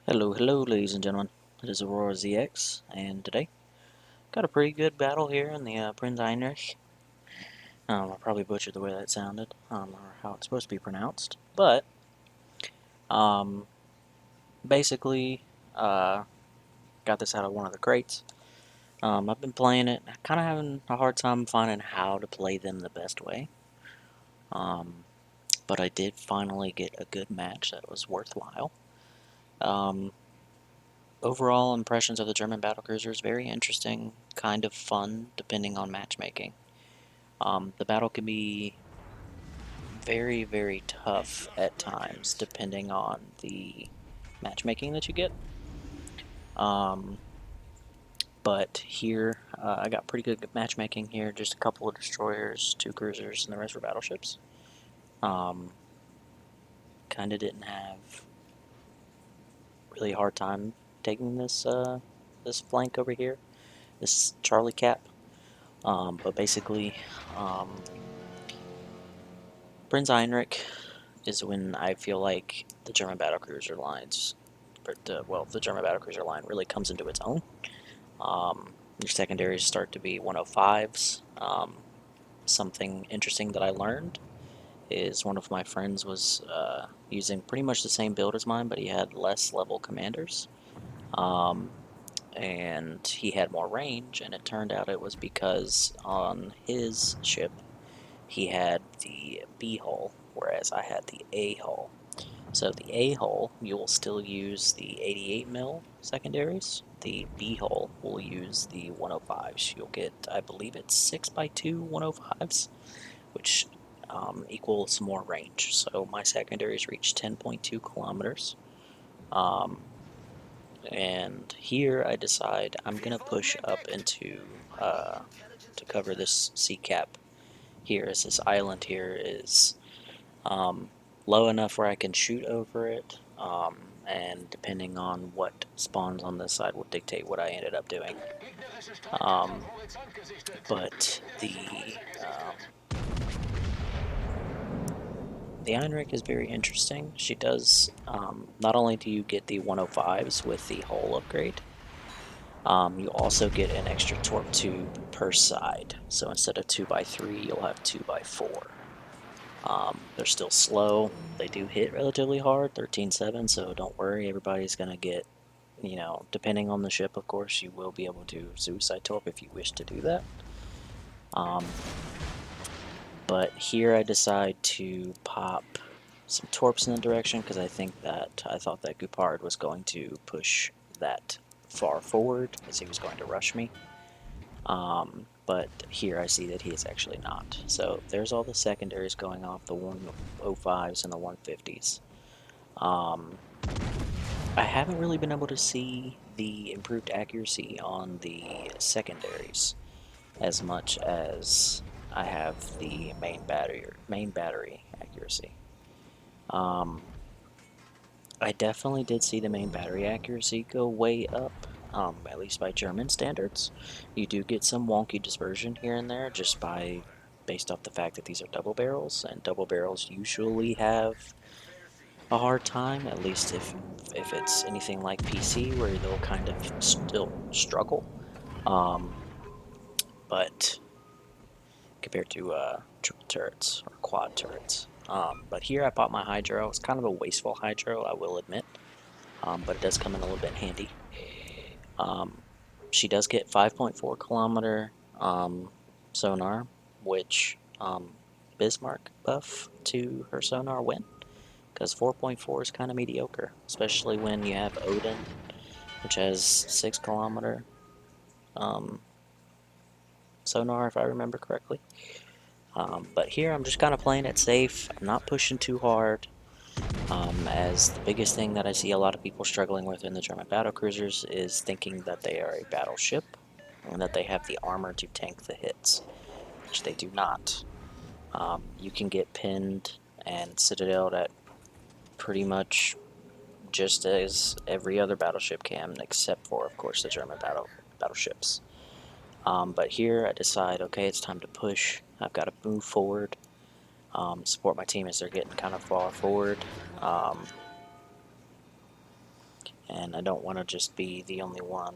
Hello, ladies and gentlemen. It is Aurora ZX, and today got a pretty good battle here in the Prinz Heinrich. I probably butchered the way that sounded, or how it's supposed to be pronounced, but um, basically, got this out of one of the crates. I've been playing it, kind of having a hard time finding how to play them the best way. Um, but I did finally get a good match that was worthwhile. Um, Overall impressions of the German battlecruiser is very interesting, kind of fun, depending on matchmaking. The battle can be very tough at times, depending on the matchmaking that you get. Um, but here, I got pretty good matchmaking here. Just a couple of destroyers, two cruisers, and the rest were battleships. Um, kind of didn't have really hard time taking this flank over here, this Charlie Cap. But basically, um, Prinz Heinrich is when I feel like the German battlecruiser lines, the German battlecruiser line really comes into its own. Your secondaries start to be 105s. Something interesting that I learned is one of my friends was using pretty much the same build as mine, but he had less level commanders. Um, and he had more range, and it turned out it was because on his ship he had the B hull, whereas I had the A hull. So the A hull, you'll still use the 88 mil secondaries. The B hull will use the 105s. You'll get, I believe it's 6x2 105s, which equals some more range. So my secondaries reach 10.2 kilometers. Um, and here I decide I'm gonna push up into to cover this sea cap here, as this island here is um, low enough where I can shoot over it, and depending on what spawns on this side will dictate what I ended up doing. Um, but the Heinrich is very interesting. She does, not only do you get the 105s with the hull upgrade, you also get an extra torp tube per side. So instead of 2x3, you'll have 2x4. They're still slow. They do hit relatively hard, 13.7, so don't worry, everybody's going to get, depending on the ship, of course, you will be able to suicide torp if you wish to do that. But here I decide to pop some torps in the direction because I thought that Gupard was going to push that far forward as he was going to rush me. But here I see that he is actually not. So there's all the secondaries going off, the 105s and the 150s. I haven't really been able to see the improved accuracy on the secondaries as much as I have the main battery accuracy. I definitely did see the main battery accuracy go way up, at least by German standards. You do get some wonky dispersion here and there based off the fact that these are double barrels, and double barrels usually have a hard time, at least if it's anything like PC where they'll kind of still struggle. Um, but compared to triple turrets or quad turrets. But here I bought my hydro. It's kind of a wasteful hydro, I will admit, but it does come in a little bit handy. She does get 5.4 kilometer sonar, which Bismarck buff to her sonar win, because 4.4 is kind of mediocre, especially when you have Odin, which has 6 kilometer sonar, if I remember correctly. But here I'm just kind of playing it safe. I'm not pushing too hard, as the biggest thing that I see a lot of people struggling with in the German battlecruisers is thinking that they are a battleship and that they have the armor to tank the hits, which they do not. You can get pinned and citadeled at pretty much just as every other battleship can, except for, of course, the German battleships. But here I decide, okay, it's time to push. I've got to move forward, support my team as they're getting kind of far forward. and I don't want to just be the only one.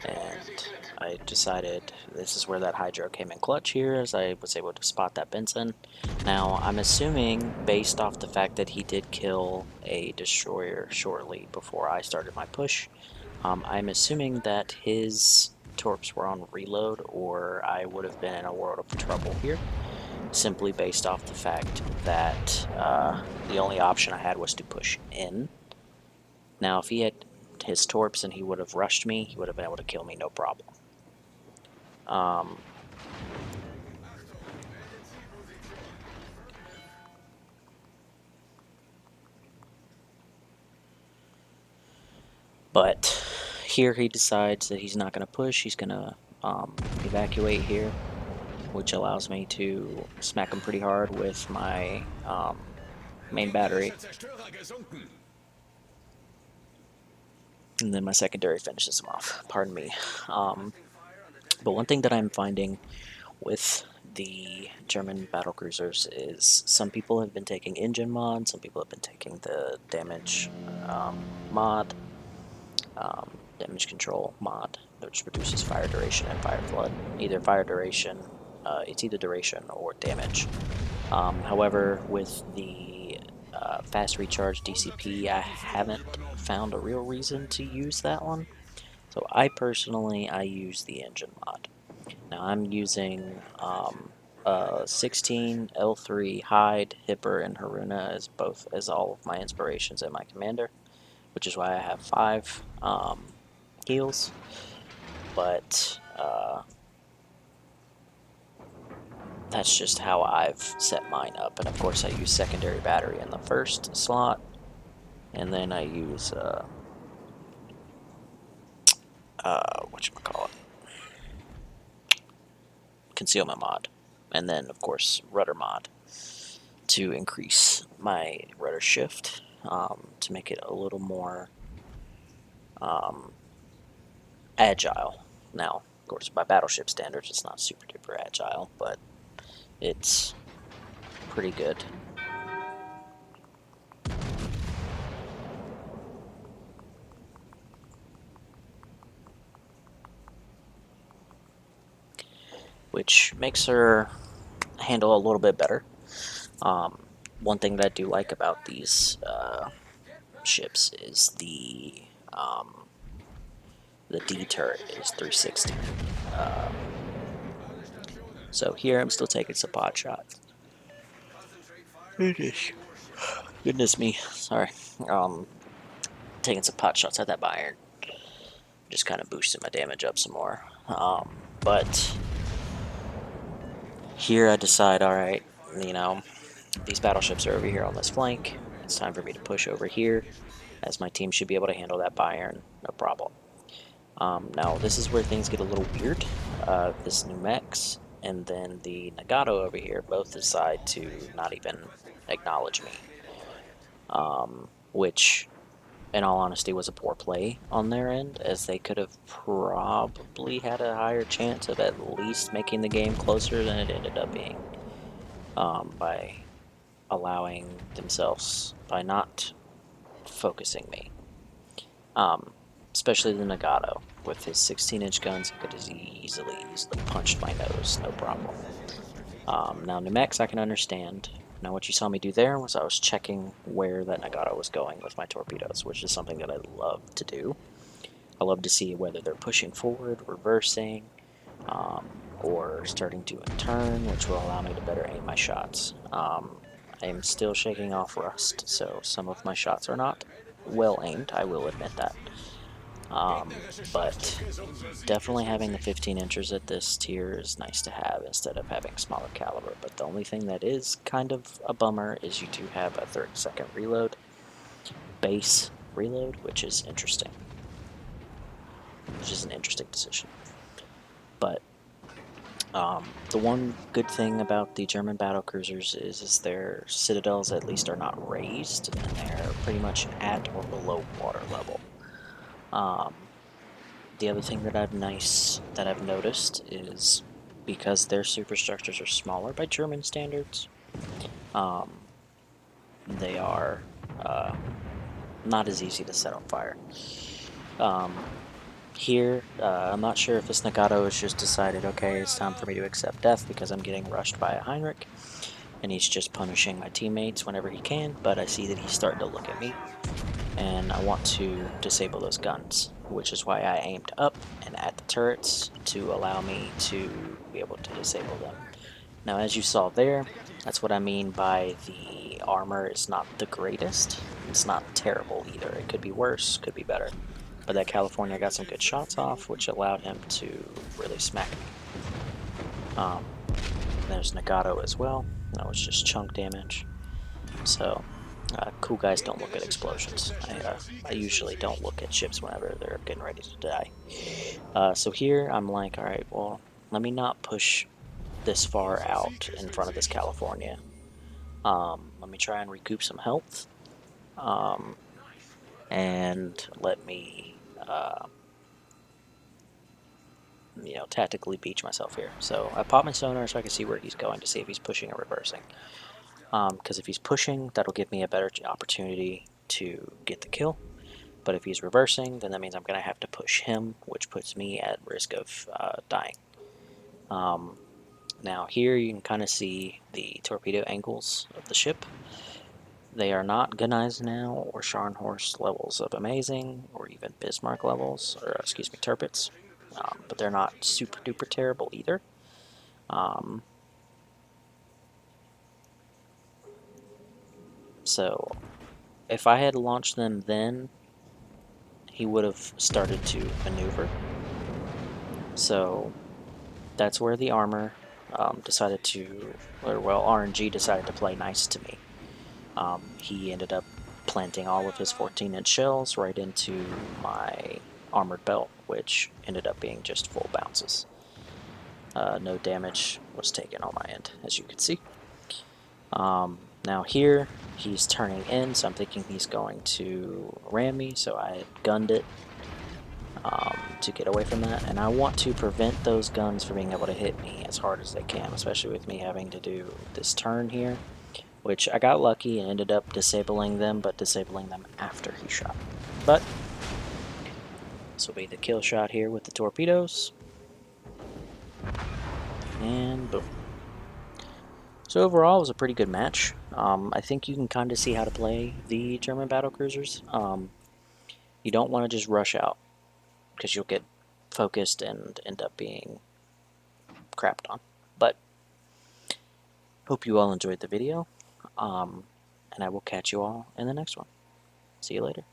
And I decided this is where that Hydro came in clutch here, as I was able to spot that Benson. Now, I'm assuming, based off the fact that he did kill a destroyer shortly before I started my push, I'm assuming that his torps were on reload, or I would have been in a world of trouble here, simply based off the fact that the only option I had was to push in. Now, if he had his torps and he would have rushed me, he would have been able to kill me no problem. But here he decides that he's not going to push, he's going to evacuate here, which allows me to smack him pretty hard with my main battery. And then my secondary finishes him off, pardon me. But one thing that I'm finding with the German battlecruisers is some people have been taking engine mod, some people have been taking the damage mod, damage control mod, which reduces fire duration and fire flood. Either fire duration, it's either duration or damage. However, with the fast recharge DCP, I haven't found a real reason to use that one. So I personally, I use the engine mod. Now I'm using 16, L3, Hyde, Hipper, and Haruna as all of my inspirations and my commander, which is why I have 5 heals. But that's just how I've set mine up. And of course I use secondary battery in the first slot, and then I use whatchamacallit, concealment mod, and then of course rudder mod to increase my rudder shift, to make it a little more agile. Now, of course, by battleship standards, it's not super duper agile, but it's pretty good. Which makes her handle a little bit better. One thing that I do like about these ships is the D turret is 360. So here I'm still taking some pot shots. Goodness me, sorry. Taking some pot shots at that Bayern. Just kind of boosted my damage up some more. But here I decide, alright, you know, these battleships are over here on this flank. It's time for me to push over here, as my team should be able to handle that Bayern, no problem. Now, this is where things get a little weird. This new mechs and then the Nagato over here both decide to not even acknowledge me. Which, in all honesty, was a poor play on their end, as they could have probably had a higher chance of at least making the game closer than it ended up being, by allowing themselves, by not focusing me. Especially the Nagato. With his 16-inch guns, he could have easily punched my nose, no problem. Now, Numex, I can understand. Now, what you saw me do there was I was checking where that Nagato was going with my torpedoes, which is something that I love to do. I love to see whether they're pushing forward, reversing, or starting to turn, which will allow me to better aim my shots. I am still shaking off rust, so some of my shots are not well aimed, I will admit that. But definitely having the 15 inches at this tier is nice to have instead of having smaller caliber. But the only thing that is kind of a bummer is you do have a 30-second reload, base reload, which is interesting. Which is an interesting decision. But the one good thing about the German battlecruisers is their citadels at least are not raised, and they're pretty much at or below water level. The other thing that I've noticed is because their superstructures are smaller by German standards, they are not as easy to set on fire. Here, I'm not sure if this Nagato has just decided, okay, it's time for me to accept death because I'm getting rushed by a Heinrich, and he's just punishing my teammates whenever he can, but I see that he's starting to look at me, and I want to disable those guns, which is why I aimed up and at the turrets to allow me to be able to disable them. Now, as you saw there, that's what I mean by the armor is not the greatest. It's not terrible either. It could be worse, could be better. But that California got some good shots off, which allowed him to really smack me. There's Nagato as well. That was just chunk damage. So, cool guys don't look at explosions. I usually don't look at ships whenever they're getting ready to die. So here, I'm like, alright, well, let me not push this far out in front of this California. Let me try and recoup some health. And let me, tactically beach myself here. So I pop my sonar so I can see where he's going to see if he's pushing or reversing. Because if he's pushing, that'll give me a better opportunity to get the kill. But if he's reversing, then that means I'm going to have to push him, which puts me at risk of dying. Now here you can kind of see the torpedo angles of the ship. They are not Gunneis now, or Scharnhorst levels of amazing, or even Bismarck levels, or excuse me, Tirpitz. But they're not super duper terrible either. So if I had launched them then, he would have started to maneuver. So that's where the armor decided to, or well, RNG decided to play nice to me. He ended up planting all of his 14-inch shells right into my armored belt, which ended up being just full bounces. No damage was taken on my end, as you can see. Now here, he's turning in, so I'm thinking he's going to ram me, so I gunned it to get away from that. And I want to prevent those guns from being able to hit me as hard as they can, especially with me having to do this turn here, which I got lucky and ended up disabling them, but disabling them after he shot. But this will be the kill shot here with the torpedoes. And boom. So overall, it was a pretty good match. I think you can kind of see how to play the German battlecruisers. You don't want to just rush out, because you'll get focused and end up being crapped on. But hope you all enjoyed the video, and I will catch you all in the next one. See you later.